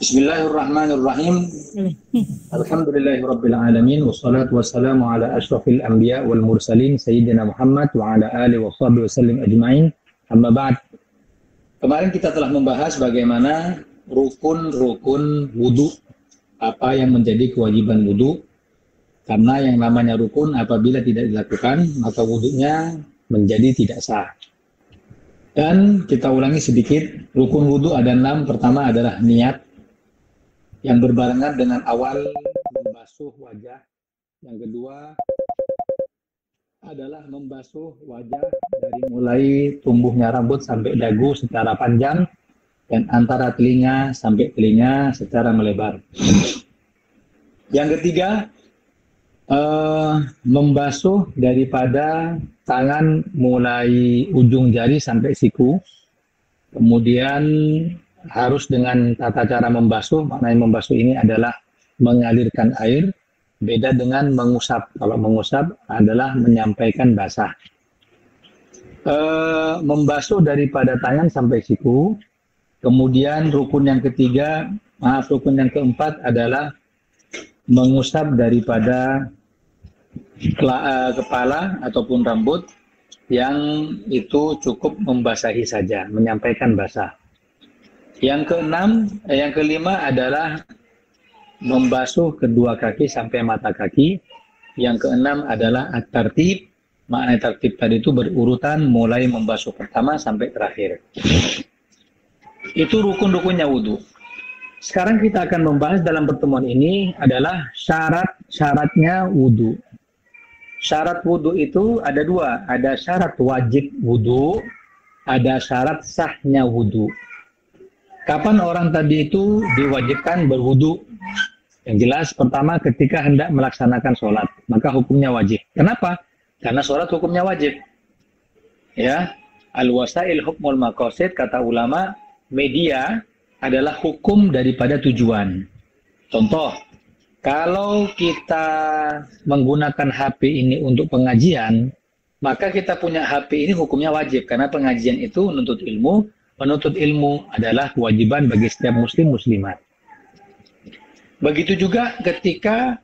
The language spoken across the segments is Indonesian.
Bismillahirrahmanirrahim. Alhamdulillahirabbil alamin wassalatu wassalamu ala asyrafil anbiya wal mursalin sayyidina Muhammad wa ala alihi washabihi wasallim ajmain. Amma ba'd. Kemarin kita telah membahas bagaimana rukun-rukun wudu, apa yang menjadi kewajiban wudu. Karena yang namanya rukun apabila tidak dilakukan, maka wudunya menjadi tidak sah. Dan kita ulangi sedikit, rukun wudu ada 6. Pertama adalah niat, yang berbarengan dengan awal membasuh wajah. Yang kedua adalah membasuh wajah dari mulai tumbuhnya rambut sampai dagu secara panjang dan antara telinga sampai telinga secara melebar. Yang ketiga, membasuh daripada tangan mulai ujung jari sampai siku. Kemudian harus dengan tata cara membasuh. Maknanya membasuh ini adalah mengalirkan air, beda dengan mengusap. Kalau mengusap adalah menyampaikan basah. Membasuh daripada tangan sampai siku. Kemudian rukun yang keempat adalah mengusap daripada kepala ataupun rambut, yang itu cukup membasahi saja, menyampaikan basah. Yang kelima adalah membasuh kedua kaki sampai mata kaki. Yang keenam adalah at-tartib. Makna tertib tadi itu berurutan, mulai membasuh pertama sampai terakhir. Itu rukun-rukunnya wudu. Sekarang kita akan membahas dalam pertemuan ini adalah syarat-syaratnya wudu. Syarat wudu itu ada 2. Ada syarat wajib wudu, ada syarat sahnya wudu. Kapan orang tadi itu diwajibkan berwudu? Yang jelas pertama ketika hendak melaksanakan sholat, maka hukumnya wajib. Kenapa? Karena sholat hukumnya wajib. Ya, al-wasail hukmul maqasid, kata ulama, media adalah hukum daripada tujuan. Contoh, kalau kita menggunakan HP ini untuk pengajian, maka kita punya HP ini hukumnya wajib, karena pengajian itu menuntut ilmu. Menuntut ilmu adalah kewajiban bagi setiap muslim muslimat. Begitu juga ketika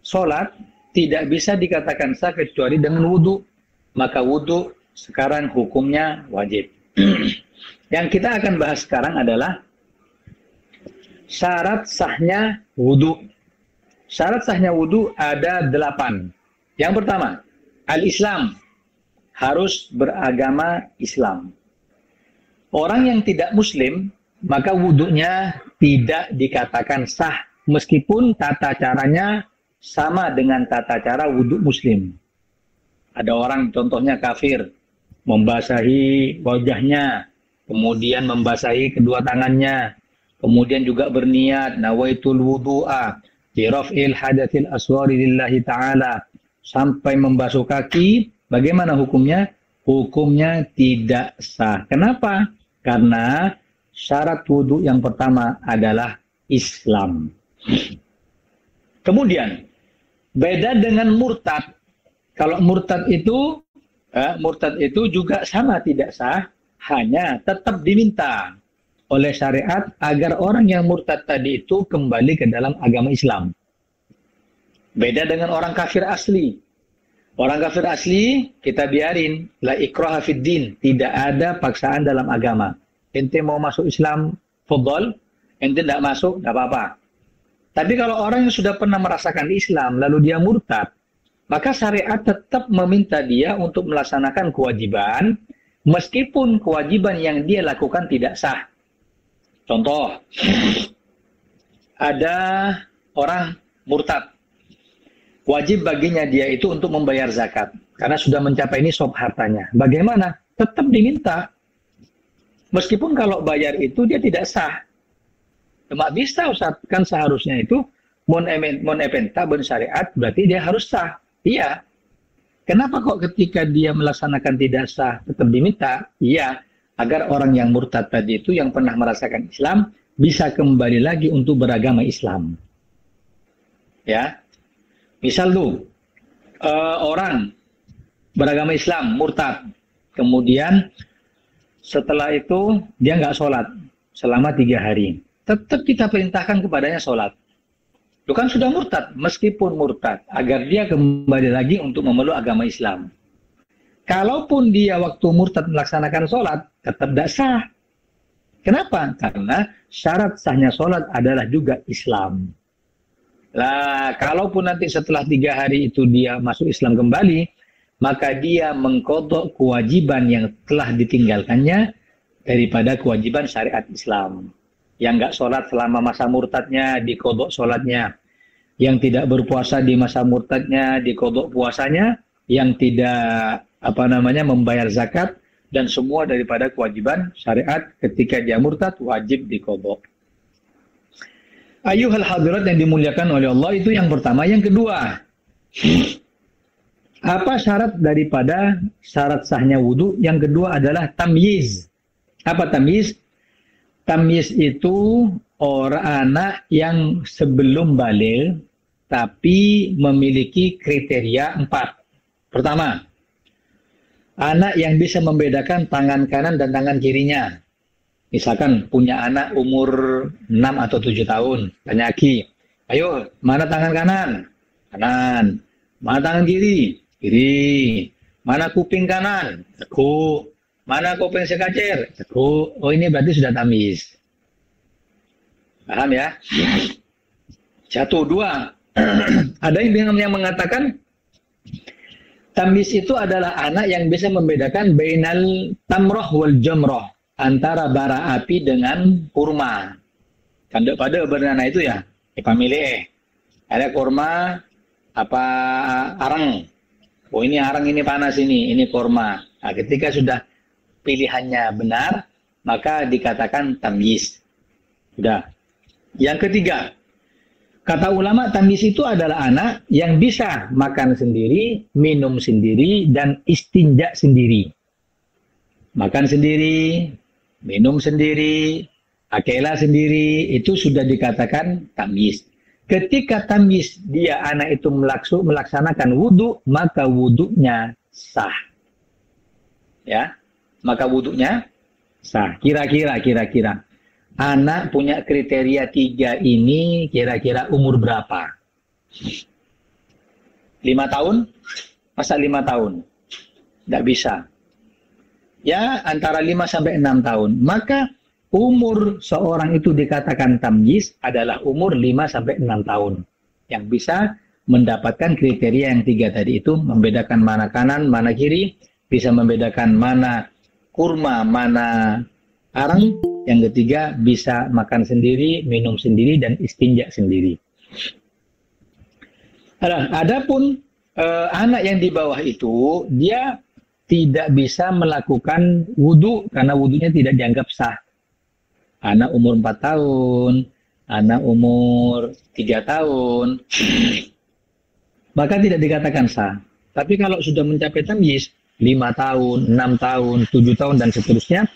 sholat tidak bisa dikatakan sah kecuali dengan wudu, maka wudu sekarang hukumnya wajib. Yang kita akan bahas sekarang adalah syarat sahnya wudu. Syarat sahnya wudu ada 8. Yang pertama, al-Islam, harus beragama Islam. Orang yang tidak muslim, maka wudunya tidak dikatakan sah, meskipun tata caranya sama dengan tata cara wudu muslim. Ada orang contohnya kafir, membasahi wajahnya, kemudian membasahi kedua tangannya, kemudian juga berniat, nawaitul wudu'a, biraf'il hadatsil aswari lillahi ta'ala, sampai membasuh kaki. Bagaimana hukumnya? Hukumnya tidak sah. Kenapa? Karena syarat wudu yang pertama adalah Islam. Kemudian, beda dengan murtad. Kalau murtad itu juga sama tidak sah, hanya tetap diminta oleh syariat agar orang yang murtad tadi itu kembali ke dalam agama Islam. Beda dengan orang kafir asli. Orang kafir asli kita biarin, la ikraha fid din, tidak ada paksaan dalam agama. Ente mau masuk Islam, fadhal, ente tidak masuk, tidak apa-apa. Tapi kalau orang yang sudah pernah merasakan Islam lalu dia murtad, maka syariat tetap meminta dia untuk melaksanakan kewajiban meskipun kewajiban yang dia lakukan tidak sah. Contoh, ada orang murtad, wajib baginya dia itu untuk membayar zakat karena sudah mencapai nisab hartanya. Bagaimana? Tetap diminta. Meskipun kalau bayar itu dia tidak sah. Cuma bisa Ustaz, kan seharusnya itu mon epenta ben syariat, berarti dia harus sah. Iya. Kenapa kok ketika dia melaksanakan tidak sah tetap diminta? Iya, agar orang yang murtad tadi itu yang pernah merasakan Islam bisa kembali lagi untuk beragama Islam. Ya. Misal tuh, orang beragama Islam, murtad. Kemudian setelah itu dia nggak sholat selama 3 hari. tetap kita perintahkan kepadanya sholat. Itu kan sudah murtad, meskipun murtad, agar dia kembali lagi untuk memeluk agama Islam. Kalaupun dia waktu murtad melaksanakan sholat, tetap tidak sah. Kenapa? Karena syarat sahnya sholat adalah juga Islam. Lah, kalaupun nanti setelah 3 hari itu dia masuk Islam kembali, maka dia mengkodok kewajiban yang telah ditinggalkannya daripada kewajiban syariat Islam. Yang nggak sholat selama masa murtadnya, dikodok sholatnya. Yang tidak berpuasa di masa murtadnya, dikodok puasanya. Yang tidak membayar zakat, dan semua daripada kewajiban syariat ketika dia murtad wajib dikodok. Ayuhal hadirat yang dimuliakan oleh Allah, itu yang pertama. Yang kedua, apa syarat daripada syarat sahnya wudu? Yang kedua adalah tamyiz. Apa tamyiz? Tamyiz itu orang anak yang sebelum baligh tapi memiliki kriteria 4. Pertama, anak yang bisa membedakan tangan kanan dan tangan kirinya. Misalkan punya anak umur 6 atau 7 tahun, tanya Aki, ayo, mana tangan kanan? Kanan. Mana tangan kiri? Kiri. Mana kuping kanan? Tekuk. Mana kuping sekacir? Tekuk. Oh, ini berarti sudah tamyiz. Paham ya? Satu, dua. Ada yang mengatakan tamyiz itu adalah anak yang bisa membedakan bainal tamroh wal jamroh, antara bara api dengan kurma. Kan pada bernana itu ya, pamilih. Ada kurma apa arang. Oh, ini arang, ini panas, ini kurma. Nah, ketika sudah pilihannya benar, maka dikatakan tamyiz. Sudah. Yang ketiga, kata ulama, tamyiz itu adalah anak yang bisa makan sendiri, minum sendiri, dan istinja sendiri. Makan sendiri, minum sendiri, akela sendiri, itu sudah dikatakan tamyiz. Ketika tamyiz dia anak itu melaksanakan wudu, maka wudunya sah. Ya, maka wudunya sah. Kira-kira anak punya kriteria 3 ini, kira-kira umur berapa? 5 tahun? Masa 5 tahun? Tidak bisa. Ya, antara 5 sampai 6 tahun. Maka umur seorang itu dikatakan tamyiz adalah umur 5 sampai 6 tahun. Yang bisa mendapatkan kriteria yang 3 tadi itu, membedakan mana kanan, mana kiri, bisa membedakan mana kurma, mana arang. Yang ketiga, bisa makan sendiri, minum sendiri, dan istinja sendiri. Adapun anak yang di bawah itu, dia tidak bisa melakukan wudu karena wudunya tidak dianggap sah. Anak umur 4 tahun, anak umur 3 tahun, maka tidak dikatakan sah. Tapi kalau sudah mencapai tamyiz, 5 tahun, 6 tahun, 7 tahun, dan seterusnya,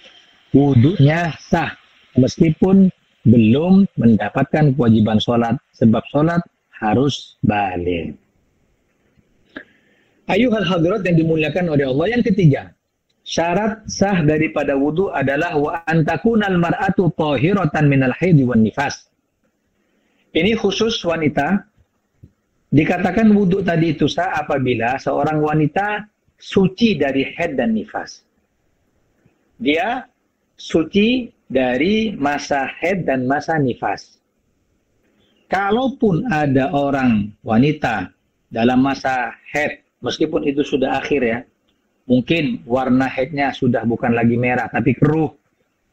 wudunya sah. Meskipun belum mendapatkan kewajiban sholat, sebab sholat harus baligh. Ayuhal hadirat yang dimuliakan oleh Allah. Yang ketiga, syarat sah daripada wudu adalah wa antakunal mar'atu tahiratan minal haidhi wan nifas. Ini khusus wanita. Dikatakan wudu tadi itu sah apabila seorang wanita suci dari haid dan nifas. Dia suci dari masa haid dan masa nifas. Kalaupun ada orang wanita dalam masa haid, meskipun itu sudah akhir ya, mungkin warna haidnya sudah bukan lagi merah tapi keruh,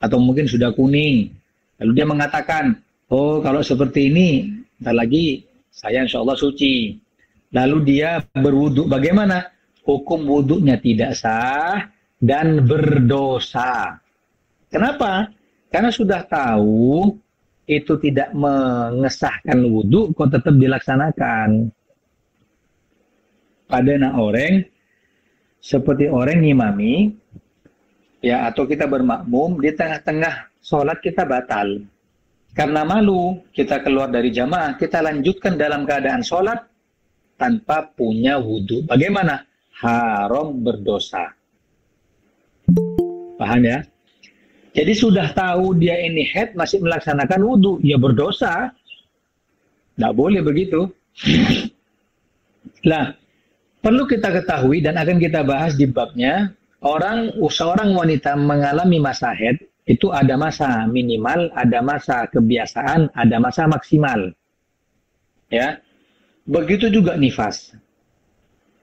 atau mungkin sudah kuning. Lalu dia mengatakan, oh kalau seperti ini, bentar lagi saya insya Allah suci. Lalu dia berwudu, bagaimana? Hukum wudunya tidak sah dan berdosa. Kenapa? Karena sudah tahu itu tidak mengesahkan wudu, kok tetap dilaksanakan. Pada orang seperti orang ngimami, ya, atau kita bermakmum di tengah-tengah sholat kita batal. Karena malu kita keluar dari jamaah, kita lanjutkan dalam keadaan sholat tanpa punya wudu. Bagaimana? Haram, berdosa. Paham ya? Jadi sudah tahu dia ini haid masih melaksanakan wudhu, ya berdosa. Tidak boleh begitu. Nah, perlu kita ketahui dan akan kita bahas di babnya, seorang wanita mengalami masa haid, itu ada masa minimal, ada masa kebiasaan, ada masa maksimal. Ya. Begitu juga nifas.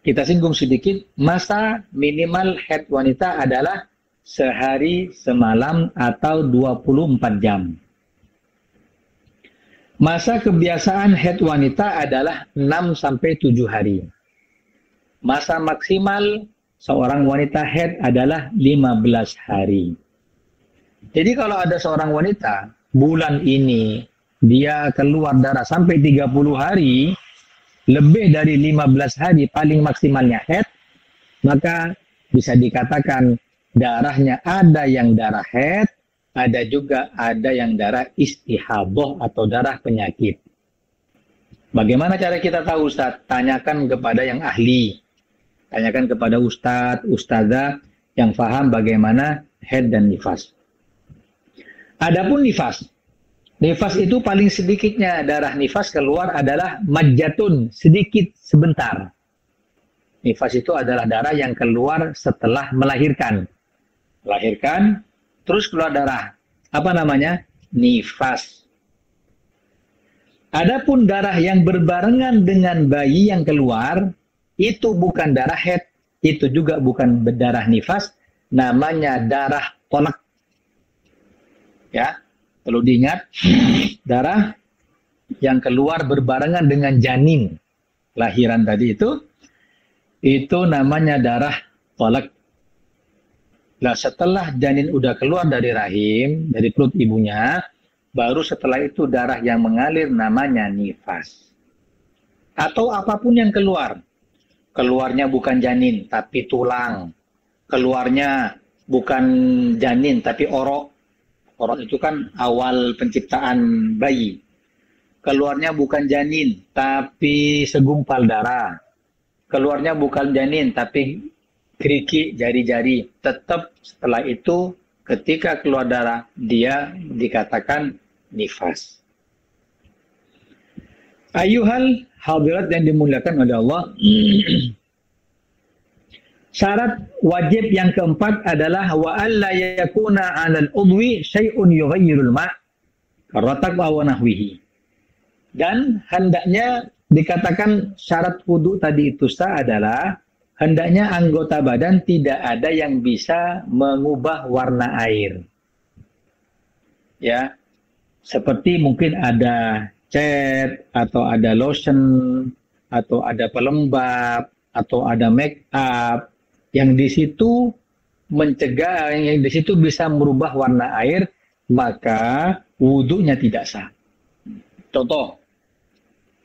Kita singgung sedikit, masa minimal haid wanita adalah sehari semalam atau 24 jam. Masa kebiasaan haid wanita adalah 6 sampai 7 hari. Masa maksimal seorang wanita haid adalah 15 hari. Jadi kalau ada seorang wanita bulan ini dia keluar darah sampai 30 hari, lebih dari 15 hari paling maksimalnya haid, maka bisa dikatakan darahnya ada yang darah haid, ada yang darah istihadah atau darah penyakit. Bagaimana cara kita tahu, Ustaz? Tanyakan kepada yang ahli. Tanyakan kepada ustadz, ustadzah yang paham bagaimana haid dan nifas. Adapun nifas. Nifas itu paling sedikitnya darah nifas keluar adalah majjatun, sedikit sebentar. Nifas itu adalah darah yang keluar setelah melahirkan. Melahirkan, terus keluar darah. Apa namanya? Nifas. Adapun darah yang berbarengan dengan bayi yang keluar, itu bukan darah haid, itu juga bukan darah nifas, namanya darah tolak. Ya. Perlu diingat, darah yang keluar berbarengan dengan janin lahiran tadi itu namanya darah tolak. Nah, setelah janin udah keluar dari rahim, dari perut ibunya, baru setelah itu darah yang mengalir namanya nifas. Atau apapun yang keluar. Keluarnya bukan janin, tapi tulang. Keluarnya bukan janin, tapi orok. Orok itu kan awal penciptaan bayi. Keluarnya bukan janin, tapi segumpal darah. Keluarnya bukan janin, tapi kerikil jari-jari. Tetap setelah itu, ketika keluar darah, dia dikatakan nifas. Ayuhal hadirat yang dimuliakan oleh Allah. Syarat wajib yang keempat adalah wa alla yakuna 'alal udwi syai'un yughayyirul ma' karatak wa nahwihi. Dan hendaknya dikatakan syarat wudu tadi itu sah adalah hendaknya anggota badan tidak ada yang bisa mengubah warna air. Ya. Seperti mungkin ada cat atau ada lotion atau ada pelembab atau ada make up yang di situ mencegah, yang di situ bisa merubah warna air, maka wudunya tidak sah. Contoh,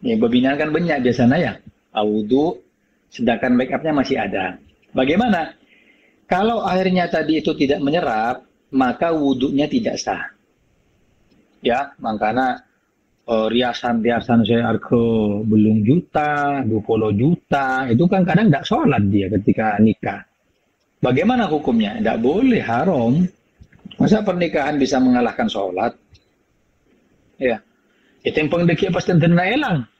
ya bebinaan kan banyak biasanya ya, wudu, sedangkan make upnya masih ada. Bagaimana? Kalau airnya tadi itu tidak menyerap, maka wudunya tidak sah. Ya, makanya riasan-riasan saya harga belum juta, 20 juta, itu kan kadang tidak sholat dia ketika nikah. Bagaimana hukumnya? Tidak boleh, haram. Masa pernikahan bisa mengalahkan sholat? Ya, itu yang pengdeki pasti tentu elang.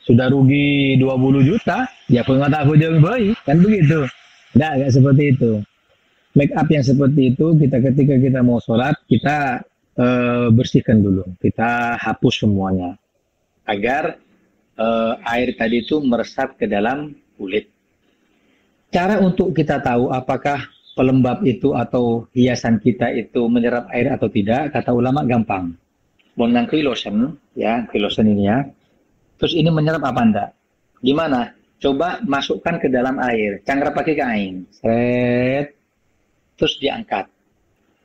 Sudah rugi 20 juta, ya pengatah yang baik, kan begitu. Tidak seperti itu. Make up yang seperti itu, ketika kita mau sholat, kita bersihkan dulu, kita hapus semuanya agar air tadi itu meresap ke dalam kulit. Cara untuk kita tahu apakah pelembab itu atau hiasan kita itu menyerap air atau tidak, kata ulama gampang. Menangkui lotion, ya, lotion ini ya. Terus ini menyerap apa enggak? Gimana? Coba masukkan ke dalam air, cangkrap pakai kain, seret, terus diangkat.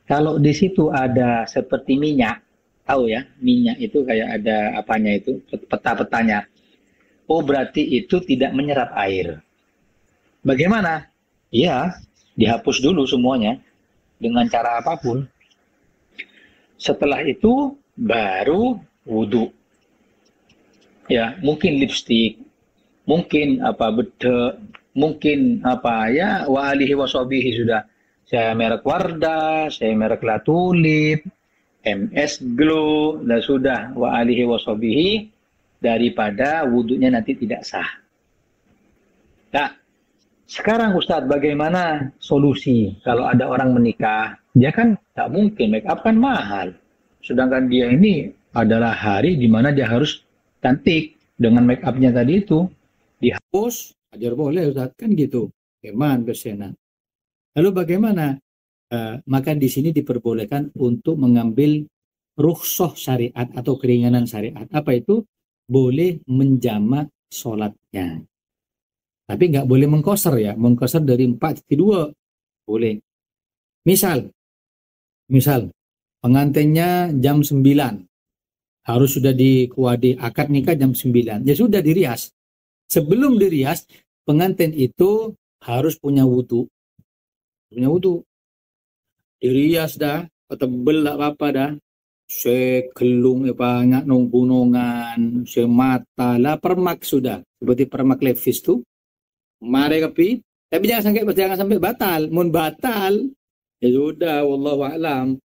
Kalau di situ ada seperti minyak, tahu ya, minyak itu kayak ada apanya itu, peta-petanya. Oh, berarti itu tidak menyerap air. Bagaimana? Ya, dihapus dulu semuanya dengan cara apapun. Setelah itu baru wudu. Ya, mungkin lipstik, mungkin apa bedek, mungkin apa ya wa alihi wa sahbihi sudah Saya merek Wardah, saya merek La Tulip, MS Glow, dan sudah wa alihi washabihi, daripada wudhunya nanti tidak sah. Nah, sekarang Ustadz, bagaimana solusi kalau ada orang menikah? Dia kan tak mungkin, make up kan mahal. Sedangkan dia ini adalah hari di mana dia harus cantik dengan make upnya tadi itu. Dihapus, ajar boleh Ustadz, kan gitu. Eman bersena. Lalu bagaimana? Maka di sini diperbolehkan untuk mengambil rukhsah syariat atau keringanan syariat. Apa itu? Boleh menjamak sholatnya. Tapi nggak boleh mengkoser ya. Mengkoser dari 4 ke 2. Boleh. Misal pengantinnya jam 9. Harus sudah dikuadi akad nikah jam 9. Ya sudah dirias. Sebelum dirias, pengantin itu harus punya wudu. Dirias dah, tebel tak apa dah. Sekelung banyak nong gunungan, semata lah permak sudah. Seperti permak levis tu. Mari kapi, tapi jangan sampai batal. Mun batal, ya sudah, wallahu a'lam.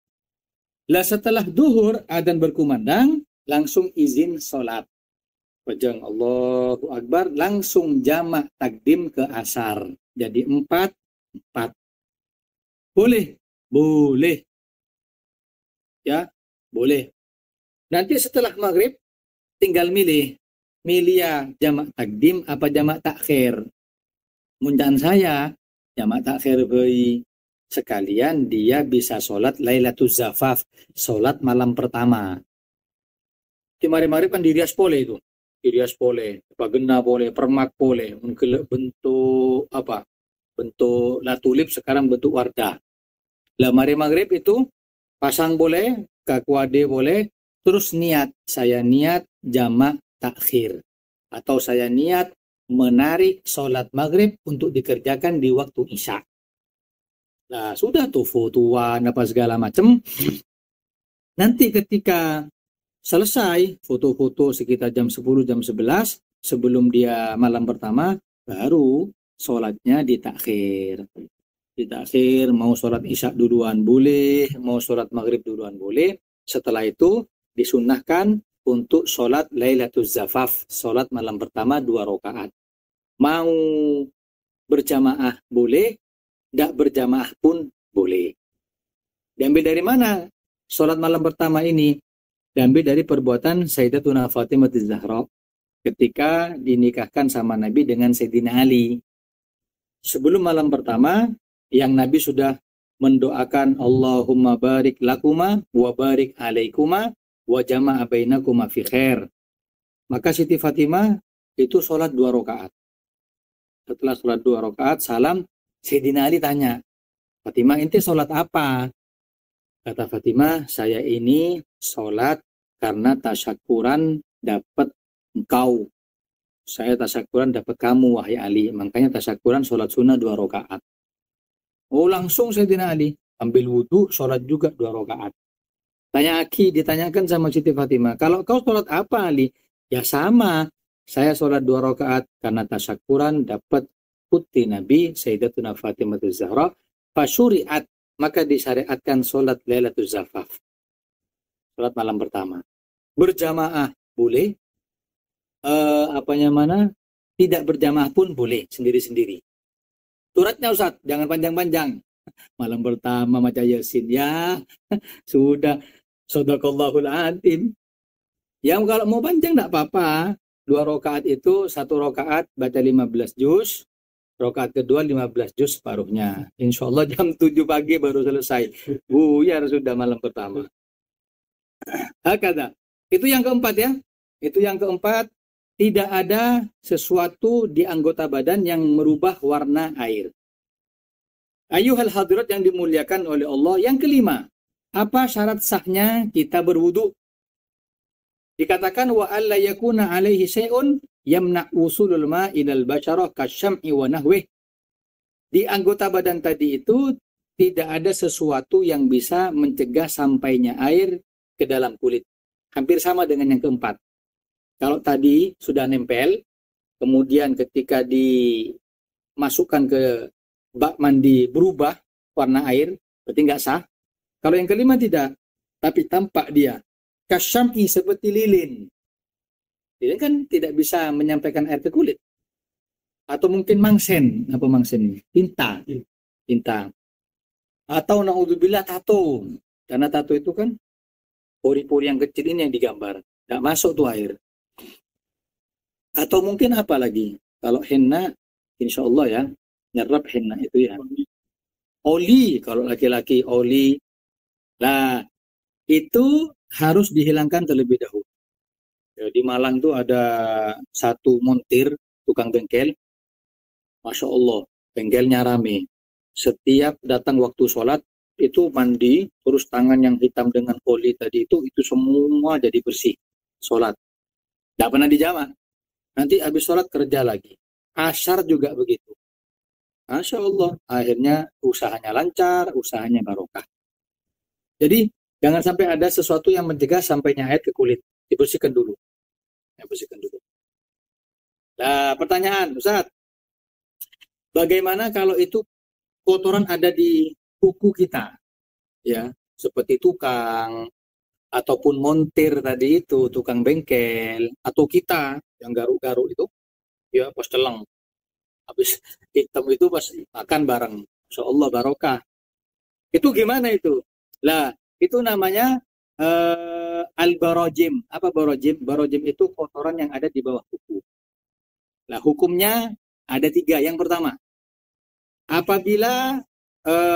Lah setelah duhur adzan berkumandang, langsung izin sholat. Pejang Allahu Akbar, langsung jamak takdim ke asar. Jadi 4. Boleh. Ya, boleh. Nanti setelah maghrib, tinggal milih ya jamak takdim apa jamak takhir. Muncan saya, jamak takhir beri. Sekalian dia bisa sholat Lailatul Zafaf, sholat malam pertama. Di mari-mari kan dirias boleh itu. Dirias boleh, pagena boleh, permak boleh. Bentuk apa? Bentuk La Tulip, sekarang bentuk Wardah. Lah mari maghrib itu pasang boleh, kakuade boleh, terus saya niat jamak takhir. Atau saya niat menarik sholat maghrib untuk dikerjakan di waktu isya. Nah sudah tuh fotoan apa segala macam. Nanti ketika selesai foto-foto sekitar jam 10, jam 11, sebelum dia malam pertama, baru sholatnya ditakhir. Mau sholat isya duluan boleh, mau sholat maghrib duluan boleh. Setelah itu disunnahkan untuk sholat Lailatul Zafaf, sholat malam pertama 2 rakaat. Mau berjamaah boleh, tidak berjamaah pun boleh. Diambil dari mana sholat malam pertama ini? Diambil dari perbuatan Sayyidatuna Fatimah Az-Zahra ketika dinikahkan sama Nabi dengan Sayyidina Ali. Sebelum malam pertama, yang Nabi sudah mendoakan Allahumma barik lakuma wa barik alaikuma wa jama'a bainakuma fi khair. Maka Siti Fatimah itu sholat 2 rakaat. Setelah sholat 2 rakaat, salam, Sayyidina Ali tanya, Fatimah, ente sholat apa? Kata Fatimah, saya ini sholat karena tasyakuran dapat engkau. Saya tasyakuran dapat kamu, wahai Ali. Makanya tasyakuran sholat sunnah 2 rakaat. Oh langsung Sayyidina Ali ambil wudhu, sholat juga 2 rakaat. Tanya Aki, ditanyakan sama Siti Fatimah, kalau kau sholat apa Ali? Ya sama, saya sholat 2 rakaat karena tasyakuran dapat putri Nabi Sayyidatuna Fatimah Az-Zahra. Fasyuri'at, maka disyariatkan sholat Lailatul Zafaf, sholat malam pertama. Berjamaah boleh, tidak berjamaah pun boleh, sendiri-sendiri. Suratnya Ustaz, jangan panjang-panjang. Malam pertama maca Yasin, ya sudah. Shadaqallahul Azim. Yang kalau mau panjang tidak apa-apa. 2 rakaat itu, 1 rakaat baca 15 juz, rakaat kedua 15 juz separuhnya. Insya Allah jam 7 pagi baru selesai. Buyar sudah malam pertama. Hakada. Itu yang keempat ya. Itu yang keempat. Tidak ada sesuatu di anggota badan yang merubah warna air. Ayuhal hadirat yang dimuliakan oleh Allah. Yang kelima, apa syarat sahnya kita berwudu? Dikatakan wa alla yakuna alaihi syai'un yamna usulul ma'i ilal basyarah kasyam'i wa nahwih. Di anggota badan tadi itu tidak ada sesuatu yang bisa mencegah sampainya air ke dalam kulit. Hampir sama dengan yang keempat. Kalau tadi sudah nempel, kemudian ketika dimasukkan ke bak mandi berubah, warna air, berarti nggak sah. Kalau yang kelima tidak, tapi tampak dia. Kasyam'i, seperti lilin. Lilin kan tidak bisa menyampaikan air ke kulit. Atau mungkin mangsen. Apa mangsen? Tinta. Tinta. Atau na'udzubillah tato. Karena tato itu kan pori-pori yang kecil ini yang digambar. Nggak masuk tuh air. Atau mungkin apa lagi? Kalau henna, insya Allah ya, nyerap henna itu ya. Oli, kalau laki-laki oli. Nah, itu harus dihilangkan terlebih dahulu. Ya, di Malang tuh ada satu montir, tukang bengkel. Masya Allah, bengkelnya rame. Setiap datang waktu sholat, itu mandi, terus tangan yang hitam dengan oli tadi itu semua jadi bersih. Sholat. Tidak pernah dijamak. Nanti habis sholat kerja lagi. Asyar juga begitu. Masya Allah, akhirnya usahanya lancar, usahanya barokah. Jadi, jangan sampai ada sesuatu yang mencegah sampainya air ke kulit. Dibersihkan dulu. Bersihkan dulu. Nah, pertanyaan, Ustaz. Bagaimana kalau itu kotoran ada di kuku kita? Ya, seperti tukang, ataupun montir tadi itu, tukang bengkel, atau kita yang garuk-garuk itu, ya pas celeng. Habis hitam itu pas makan bareng. Insya Allah barokah. Itu gimana itu? Lah, itu namanya al-barojim. Apa barojim? Barojim itu kotoran yang ada di bawah kuku. Nah, hukumnya ada 3. Yang pertama, apabila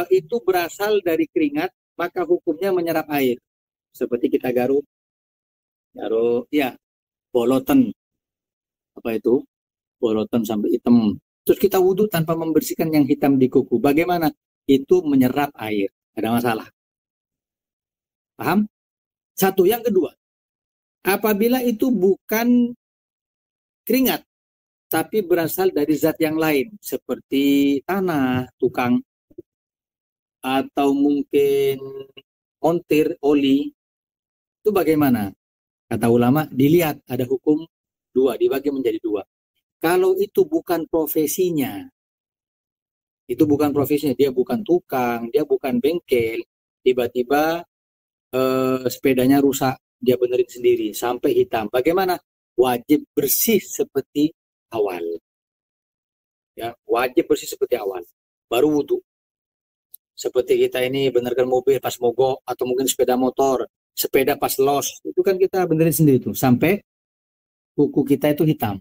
itu berasal dari keringat, maka hukumnya menyerap air. Seperti kita garuk, ya, boloten. Apa itu? Boloten sampai hitam. Terus kita wudhu tanpa membersihkan yang hitam di kuku. Bagaimana? Itu menyerap air. Ada masalah. Paham? Satu. Yang kedua, apabila itu bukan keringat, tapi berasal dari zat yang lain, seperti tanah, tukang, atau mungkin montir, oli, itu bagaimana? Kata ulama, dilihat, ada hukum 2, dibagi menjadi 2. Kalau itu bukan profesinya, dia bukan tukang, dia bukan bengkel, tiba-tiba sepedanya rusak, dia benerin sendiri, sampai hitam. Bagaimana? Wajib bersih seperti awal. Ya, wajib bersih seperti awal. Baru wudhu. Seperti kita ini benerkan mobil pas mogok, atau mungkin sepeda motor, sepeda pas los, itu kan kita benerin sendiri tuh, sampai kuku kita itu hitam.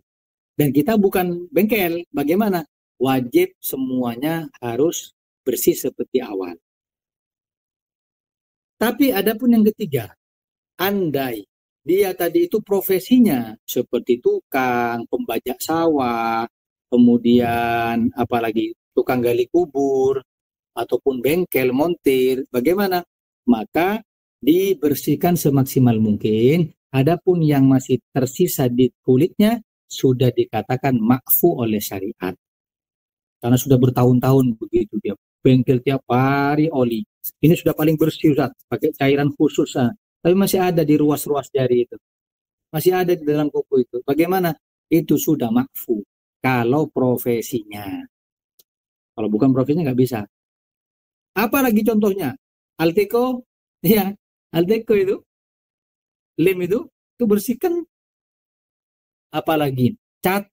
Dan kita bukan bengkel, bagaimana? Wajib semuanya harus bersih seperti awal. Tapi ada pun yang ketiga, andai dia tadi itu profesinya seperti tukang, pembajak sawah, kemudian apalagi tukang gali kubur, ataupun bengkel, montir, bagaimana? Maka dibersihkan semaksimal mungkin. Adapun yang masih tersisa di kulitnya, sudah dikatakan makfu oleh syariat. Karena sudah bertahun-tahun begitu dia. Bengkel tiap hari oli. Ini sudah paling bersih, Ustaz. Pakai cairan khusus. Tapi masih ada di ruas-ruas jari itu. Masih ada di dalam kuku itu. Bagaimana? Itu sudah makfu. Kalau profesinya. Kalau bukan profesinya nggak bisa. Apa lagi contohnya? Alteco. Ya, Alteco itu. Lem itu bersihkan. Apalagi cat,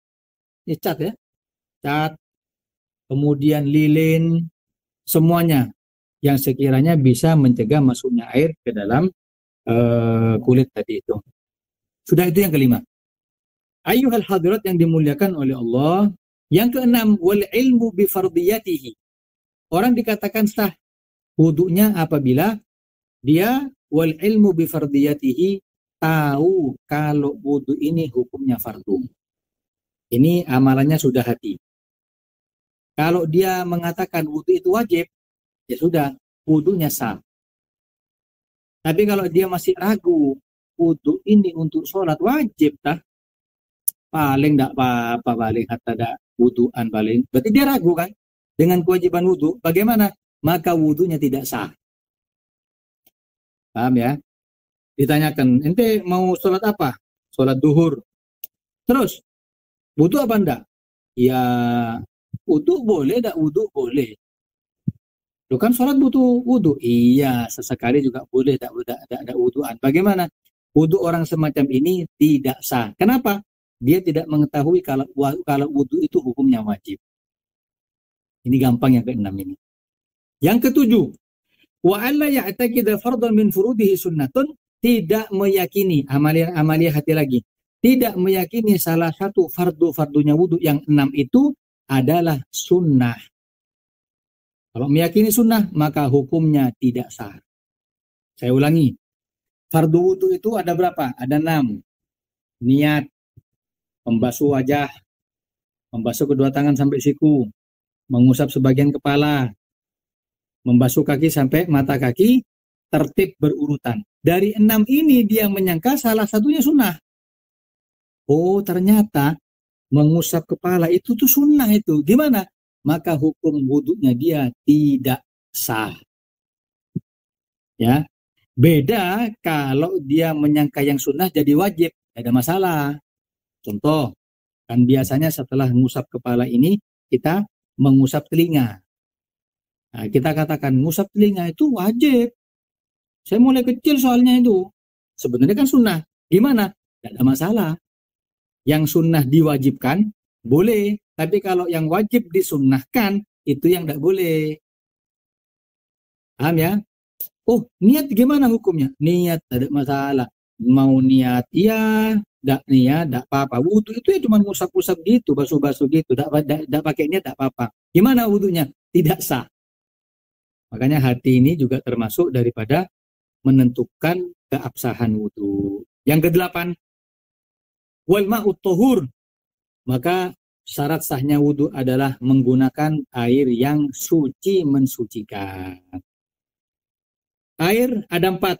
cat ya, cat, kemudian lilin, semuanya yang sekiranya bisa mencegah masuknya air ke dalam kulit tadi itu. Sudah, itu yang kelima. Ayyuhal hadirat yang dimuliakan oleh Allah. Yang keenam, wal ilmu bi fardiyatihi. Orang dikatakan sah wudunya apabila dia wal ilmu bi fardiyatihi, tahu kalau wudhu ini hukumnya fardu. Ini amalannya sudah hati. Kalau dia mengatakan wudhu itu wajib, ya sudah, wudhunya sah. Tapi kalau dia masih ragu, wudhu ini untuk sholat wajib, paling tidak apa-apa, paling hatta ada wudhuan paling. Berarti dia ragu kan dengan kewajiban wudhu. Bagaimana? Maka wudhunya tidak sah. Paham ya? Ditanyakan, ente mau sholat apa? Sholat duhur. Terus, wudhu apa enggak? Ya, wudhu boleh, enggak wudhu boleh. Lu kan sholat butuh wudhu. Iya, sesekali juga boleh ada wudhuan. Bagaimana? Wudhu orang semacam ini tidak sah. Kenapa? Dia tidak mengetahui kalau wudhu itu hukumnya wajib. Ini gampang yang keenam ini. Yang ketujuh, wa alla ya'taqida fardhan min furudihi sunnatun, tidak meyakini amalia hati lagi. Tidak meyakini salah satu fardunya wudhu yang 6 itu adalah sunnah. Kalau meyakini sunnah, maka hukumnya tidak sah. Saya ulangi. Fardu wudhu itu ada berapa? Ada 6. Niat, membasuh wajah, membasuh kedua tangan sampai siku, mengusap sebagian kepala, membasuh kaki sampai mata kaki, tertib berurutan. Dari 6 ini dia menyangka salah satunya sunnah. Oh, ternyata mengusap kepala itu tuh sunnah itu. Gimana? Maka hukum wudhunya dia tidak sah. Ya, beda kalau dia menyangka yang sunnah jadi wajib, tidak ada masalah. Contoh, kan biasanya setelah mengusap kepala ini kita mengusap telinga. Nah, kita katakan mengusap telinga itu wajib. Saya mulai kecil soalnya itu. Sebenarnya kan sunnah. Gimana? Tidak ada masalah. Yang sunnah diwajibkan boleh, tapi kalau yang wajib disunnahkan itu yang tidak boleh. Paham ya? Oh, niat gimana hukumnya? Niat tidak masalah. Mau niat iya, tidak niat tidak apa-apa. Wudhu itu ya cuma ngusap-ngusap gitu, basuh-basuh gitu, tidak pakai niat tidak apa-apa. Gimana wudhunya? Tidak sah. Makanya hati ini juga termasuk daripada menentukan keabsahan wudhu. Yang kedelapan, wal ma'ut tahur. Maka syarat sahnya wudhu adalah menggunakan air yang suci mensucikan. Air ada 4.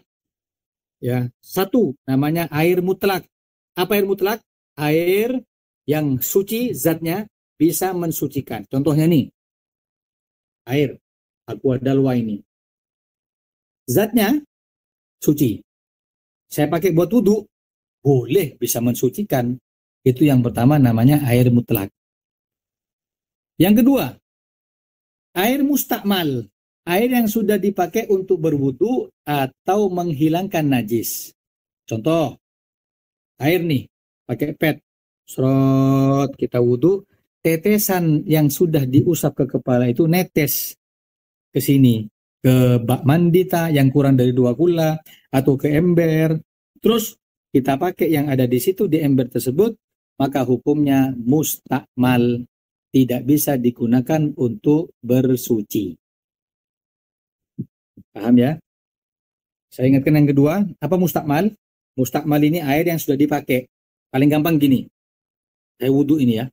Ya, 1 namanya air mutlak. Apa air mutlak? Air yang suci zatnya bisa mensucikan. Contohnya nih, air aqua dalwa ini. Zatnya suci. Saya pakai buat wudhu, boleh bisa mensucikan. Itu yang pertama namanya air mutlak. Yang kedua, air mustakmal. Air yang sudah dipakai untuk berwudhu atau menghilangkan najis. Contoh, air nih, pakai pet. Serot, kita wudhu, tetesan yang sudah diusap ke kepala itu netes ke sini. Ke bak mandi yang kurang dari 2 kula, atau ke ember. Terus kita pakai yang ada di situ di ember tersebut, maka hukumnya mustakmal, tidak bisa digunakan untuk bersuci. Paham ya? Saya ingatkan yang kedua, apa mustakmal? Mustakmal ini air yang sudah dipakai. Paling gampang gini, saya wudhu ini ya,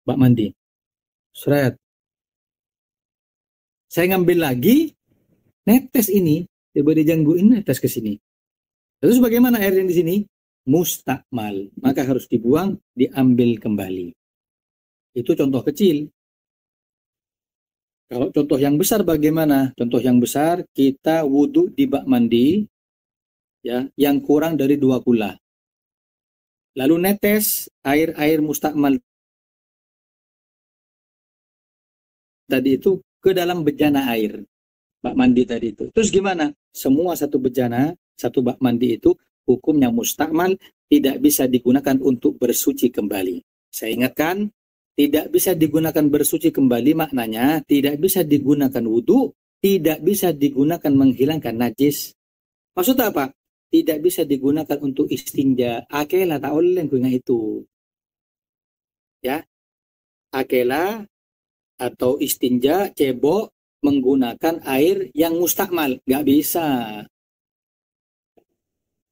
bak mandi. Seret. Saya ngambil lagi, netes ini, coba dijangguin netes ke sini. Terus bagaimana air yang di sini? Mustakmal, maka harus dibuang, diambil kembali. Itu contoh kecil. Kalau contoh yang besar bagaimana? Contoh yang besar, kita wudhu di bak mandi, ya, yang kurang dari 2 kula. Lalu netes air mustakmal tadi itu ke dalam bejana air bak mandi tadi itu. Terus gimana? Semua satu bejana, satu bak mandi itu hukumnya mustakmal, tidak bisa digunakan untuk bersuci kembali. Saya ingatkan, tidak bisa digunakan bersuci kembali maknanya tidak bisa digunakan wudhu, tidak bisa digunakan menghilangkan najis. Maksudnya apa? Tidak bisa digunakan untuk istinja. Akela tak oleh itu. Ya, akela atau istinja, cebok, menggunakan air yang mustakmal. Nggak bisa.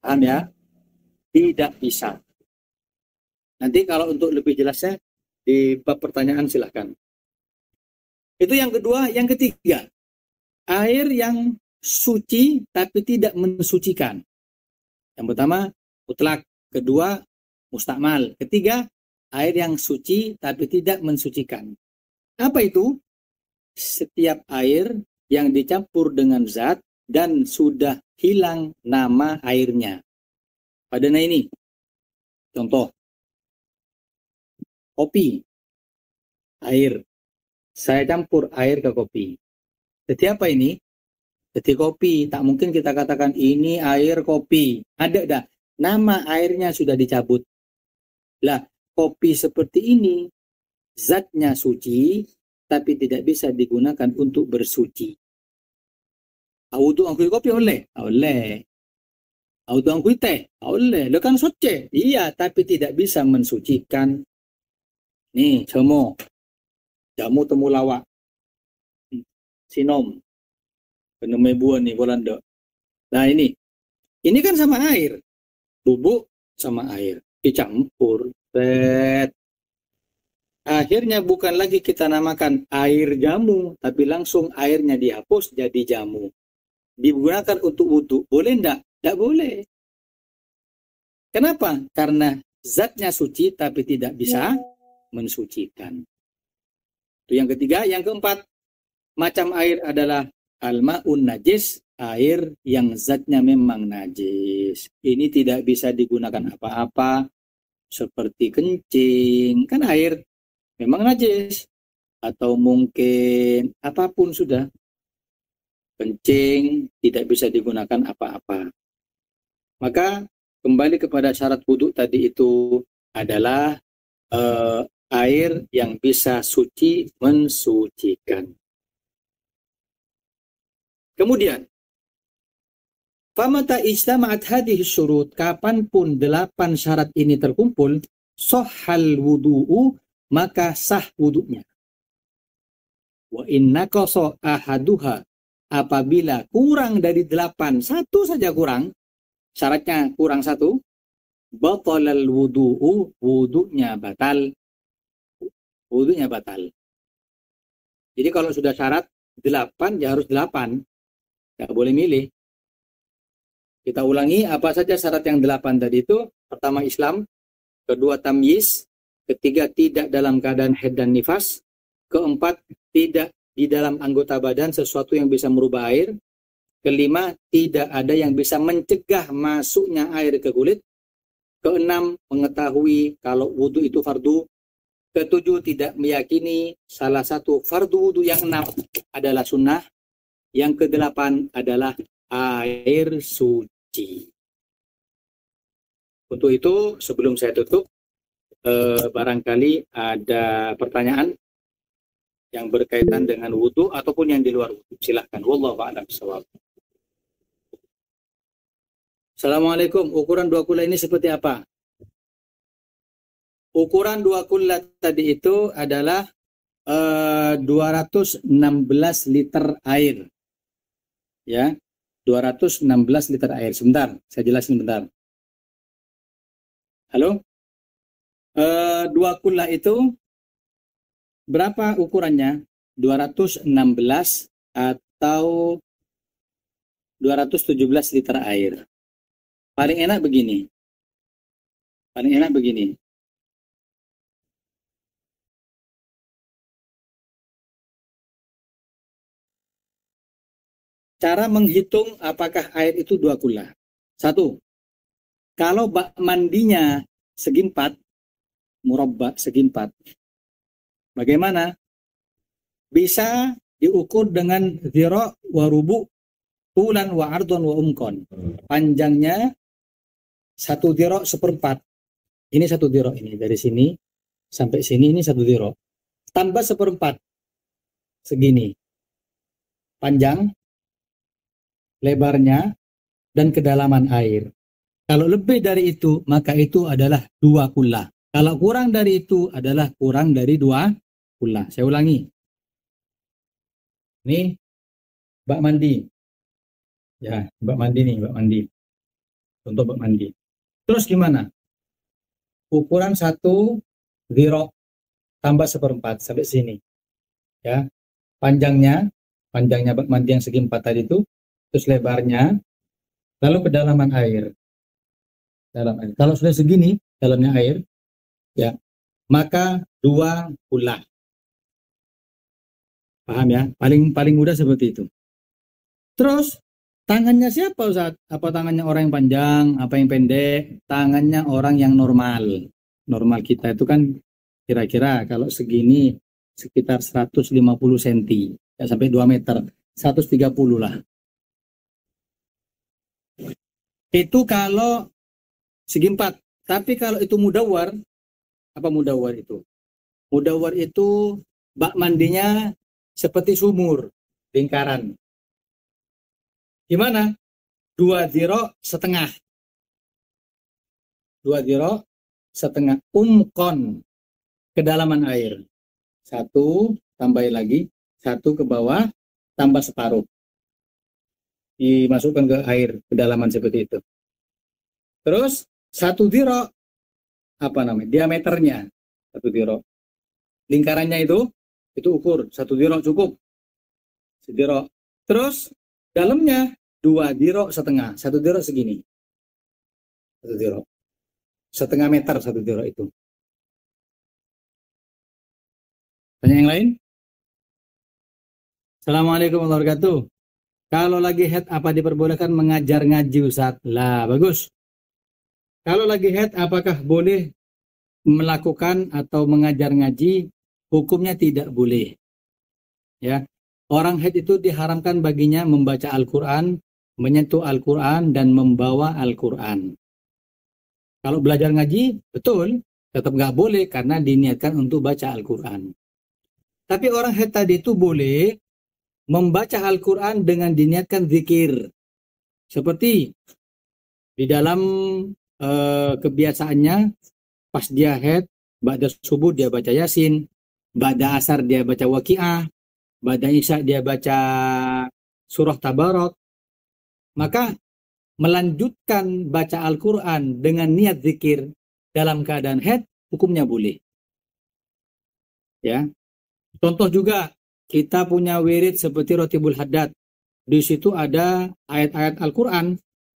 Paham ya? Tidak bisa. Nanti kalau untuk lebih jelasnya, di bab pertanyaan silahkan. Itu yang kedua. Yang ketiga, air yang suci tapi tidak mensucikan. Yang pertama, mutlak. Kedua, mustakmal. Ketiga, air yang suci tapi tidak mensucikan. Apa itu? Setiap air yang dicampur dengan zat dan sudah hilang nama airnya. Padahal ini, contoh, kopi, air. Saya campur air ke kopi. Seperti apa ini? Seperti kopi. Tak mungkin kita katakan ini air kopi. Ada dah. Nama airnya sudah dicabut. Lah, kopi seperti ini zatnya suci, tapi tidak bisa digunakan untuk bersuci. Audu angkui kopi oleh? Oleh. Audu angkui teh? Oleh. Lekan soce? Iya, tapi tidak bisa mensucikan. Nih, semua. Jamu temulawak. Sinom. Penemebuan nih, Bolanda. Nah ini. Ini kan sama air. Bubuk sama air. Dicampur. Set. Akhirnya bukan lagi kita namakan air jamu, tapi langsung airnya dihapus jadi jamu. Digunakan untuk wudhu. Boleh enggak? Enggak boleh. Kenapa? Karena zatnya suci tapi tidak bisa mensucikan. Itu yang ketiga. Yang keempat, macam air adalah al-ma'un najis, air yang zatnya memang najis. Ini tidak bisa digunakan apa-apa, seperti kencing. Kan air memang najis. Atau mungkin apapun sudah. Kencing tidak bisa digunakan apa-apa. Maka kembali kepada syarat wudhu tadi itu adalah air yang bisa suci mensucikan. Kemudian, famata ijtama'at hadhihi syurut, kapanpun 8 syarat ini terkumpul, sahhal wudu'u, maka sah wudunya. Wa inna qasa ahaduha, apabila kurang dari 8, satu saja kurang, syaratnya kurang 1, batalal wudu'u, wudunya batal. Wudunya batal. Jadi kalau sudah syarat 8, ya harus 8. Nggak boleh milih. Kita ulangi apa saja syarat yang 8 tadi itu. Pertama Islam, kedua tamyiz, ketiga tidak dalam keadaan haid dan nifas, keempat tidak di dalam anggota badan sesuatu yang bisa merubah air, kelima tidak ada yang bisa mencegah masuknya air ke kulit, keenam mengetahui kalau wudhu itu fardu, ketujuh tidak meyakini salah satu fardu wudhu yang 6 adalah sunnah, yang ke-8 adalah air suci. Untuk itu sebelum saya tutup, barangkali ada pertanyaan yang berkaitan dengan wudhu ataupun yang di luar wudhu. Silahkan. Wallahu a'lam bishawab. Assalamualaikum. Ukuran 2 kula ini seperti apa? Ukuran 2 kula tadi itu adalah 216 liter air. Ya, 216 liter air. Sebentar, saya jelasin bentar. Halo? 2 kula itu berapa ukurannya? 216 atau 217 liter air. Paling enak begini. Cara menghitung apakah air itu 2 kula. 1. Kalau bak mandinya segi 4, murabba segi 4. Bagaimana? Bisa diukur dengan zira' wa rubu' tulan wa ardon wa umkon. Panjangnya 1 zira' 1/4. Ini 1 zira' ini. Dari sini sampai sini ini 1 zira'. Tambah 1/4. Segini. Panjang, lebarnya, dan kedalaman air. Kalau lebih dari itu, maka itu adalah 2 kula. Kalau kurang dari itu adalah kurang dari 2 kula. Saya ulangi. Ini bak mandi. Ya, bak mandi nih, bak mandi. Contoh bak mandi. Terus gimana? Ukuran 1 zira' tambah 1/4 sampai sini. Ya. Panjangnya bak mandi yang segi 4 tadi itu, terus lebarnya, lalu kedalaman air. Dalam air. Kalau sudah segini dalamnya air, ya, maka 2 kula. Paham ya? Paling mudah seperti itu. Terus tangannya siapa Ustaz? Apa tangannya orang yang panjang, apa yang pendek? Tangannya orang yang normal. Normal kita itu kan kira-kira kalau segini sekitar 150 cm, ya, sampai 2 meter. 130 lah. Itu kalau segi 4. Tapi kalau itu mudawwar, apa mudawwar itu? Mudawwar itu bak mandinya seperti sumur, lingkaran. Gimana? 2 dhira setengah. 2 dhira setengah. Umkon, kedalaman air. 1, tambahin lagi. 1 ke bawah, tambah separuh. Dimasukkan ke air, kedalaman seperti itu. Terus 1 dhira, apa namanya? Diameternya 1 dhira. Lingkarannya itu ukur 1 dhira cukup. 1 dhira. Terus dalamnya 2 dhira setengah. 1 dhira segini. 1 dhira. Setengah meter 1 dhira itu. Tanya yang lain? Assalamualaikum warahmatullahi wabarakatuh. Kalau lagi head apa diperbolehkan mengajar ngaji Ustaz? Lah, bagus. Kalau lagi head apakah boleh melakukan atau mengajar ngaji? Hukumnya tidak boleh. Ya. Orang head itu diharamkan baginya membaca Al-Qur'an, menyentuh Al-Qur'an dan membawa Al-Qur'an. Kalau belajar ngaji, betul, tetap nggak boleh karena diniatkan untuk baca Al-Qur'an. Tapi orang head tadi itu boleh membaca Al-Quran dengan diniatkan zikir. Seperti di dalam kebiasaannya, pas dia head, ba'da subuh dia baca Yasin, ba'da asar dia baca Waqi'ah, ba'da isya dia baca surah Tabarak. Maka melanjutkan baca Al-Quran dengan niat zikir dalam keadaan head, hukumnya boleh. Ya. Contoh juga, kita punya wirid seperti Rotibul Haddad. Di situ ada ayat-ayat Al-Quran.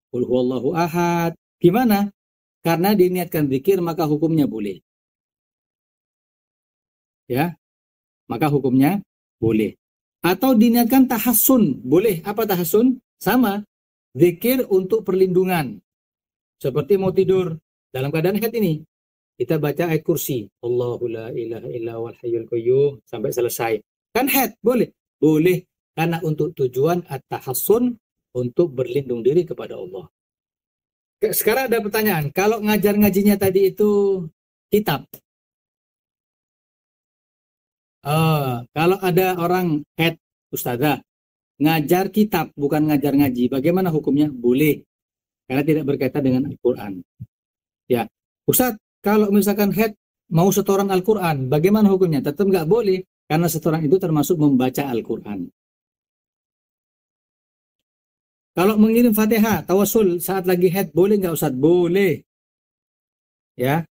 Qul huwallahu ahad. Gimana? Karena diniatkan zikir, maka hukumnya boleh. Ya, maka hukumnya boleh. Atau diniatkan tahassun. Boleh. Apa tahassun? Sama. Zikir untuk perlindungan. Seperti mau tidur. Dalam keadaan head ini. Kita baca ayat kursi. Allahu la ilaha illa wal hayyul qayyum. Sampai selesai. Kan head, boleh? Boleh, karena untuk tujuan at-tahassun, untuk berlindung diri kepada Allah. Sekarang ada pertanyaan, kalau ngajar ngajinya tadi itu kitab, kalau ada orang head, ustazah, ngajar kitab, bukan ngajar ngaji, bagaimana hukumnya? Boleh, karena tidak berkaitan dengan Al-Quran. Ya, Ustaz, kalau misalkan head mau setoran Al-Quran, bagaimana hukumnya? Tetap nggak boleh. Karena setoran itu termasuk membaca Al-Quran. Kalau mengirim Fatihah, tawasul saat lagi head, boleh nggak Ustaz? Boleh. Ya,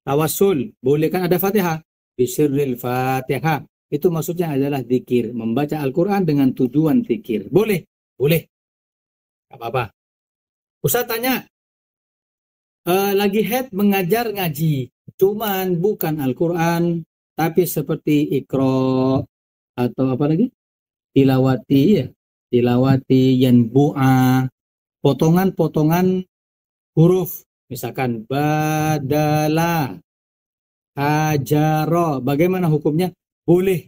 tawasul, boleh kan ada Fatihah. Bisirril Fatihah. Itu maksudnya adalah zikir. Membaca Al-Quran dengan tujuan zikir. Boleh? Boleh. Nggak apa-apa. Ustaz tanya, lagi head mengajar ngaji. Cuman bukan Al-Quran, tapi seperti Iqra atau apa lagi? Tilawati ya. Tilawati, yanbu'a, potongan-potongan huruf. Misalkan badala, hajaro. Bagaimana hukumnya? Boleh.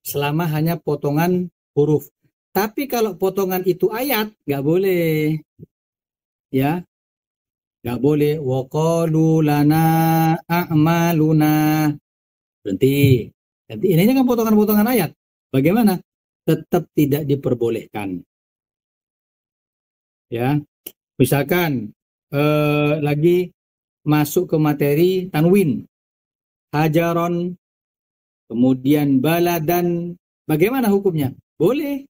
Selama hanya potongan huruf. Tapi kalau potongan itu ayat, nggak boleh. Ya. Nggak boleh. Waqalu lana a'maluna. Berhenti. Ini kan potongan-potongan ayat. Bagaimana? Tetap tidak diperbolehkan. Ya, misalkan lagi masuk ke materi tanwin, hajaron, kemudian baladan. Bagaimana hukumnya? Boleh.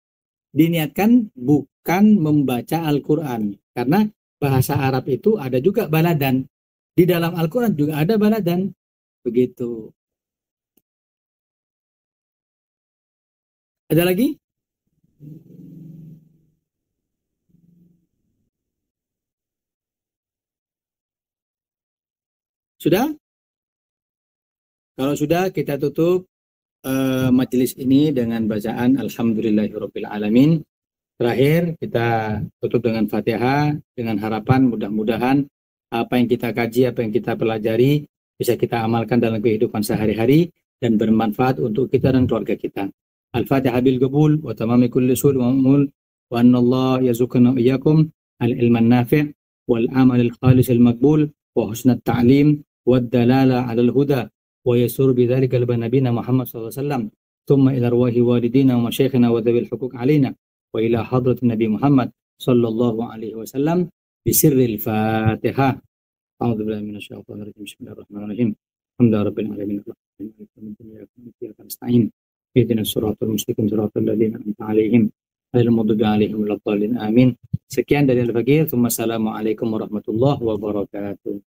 Diniatkan bukan membaca Al-Quran. Karena bahasa Arab itu ada juga baladan. Di dalam Al-Quran juga ada baladan. Begitu. Ada lagi? Sudah? Kalau sudah, kita tutup majelis ini dengan bacaan Alhamdulillahirabbil alamin. Terakhir, kita tutup dengan Fatihah, dengan harapan mudah-mudahan apa yang kita kaji, apa yang kita pelajari, bisa kita amalkan dalam kehidupan sehari-hari dan bermanfaat untuk kita dan keluarga kita. الفاتحة بالقبول وتمام كل سوء ومأمول، وأن الله يرزقنا وإياكم العلم النافع والعمل الخالص المقبول وحسن التعليم والدلالة على الهدى، ويسر بذلك قلب نبينا محمد صلى الله عليه وسلم، ثم إلى أرواح والدينا ومشايخنا وذوي الحقوق علينا، وإلى حضرة النبي محمد صلى الله عليه وسلم بسر الفاتحة. أعوذ بالله من الشيطان الرجيم. بسم الله الرحمن الرحيم. الحمد لله رب العالمين إياك نستعين اهدنا الصراط المستقيم صراط الذين أنعمت عليهم غير المغضوب عليهم ولا الضالين. Amin. Sekian dari Al-Fakir. Assalamualaikum warahmatullahi wabarakatuh.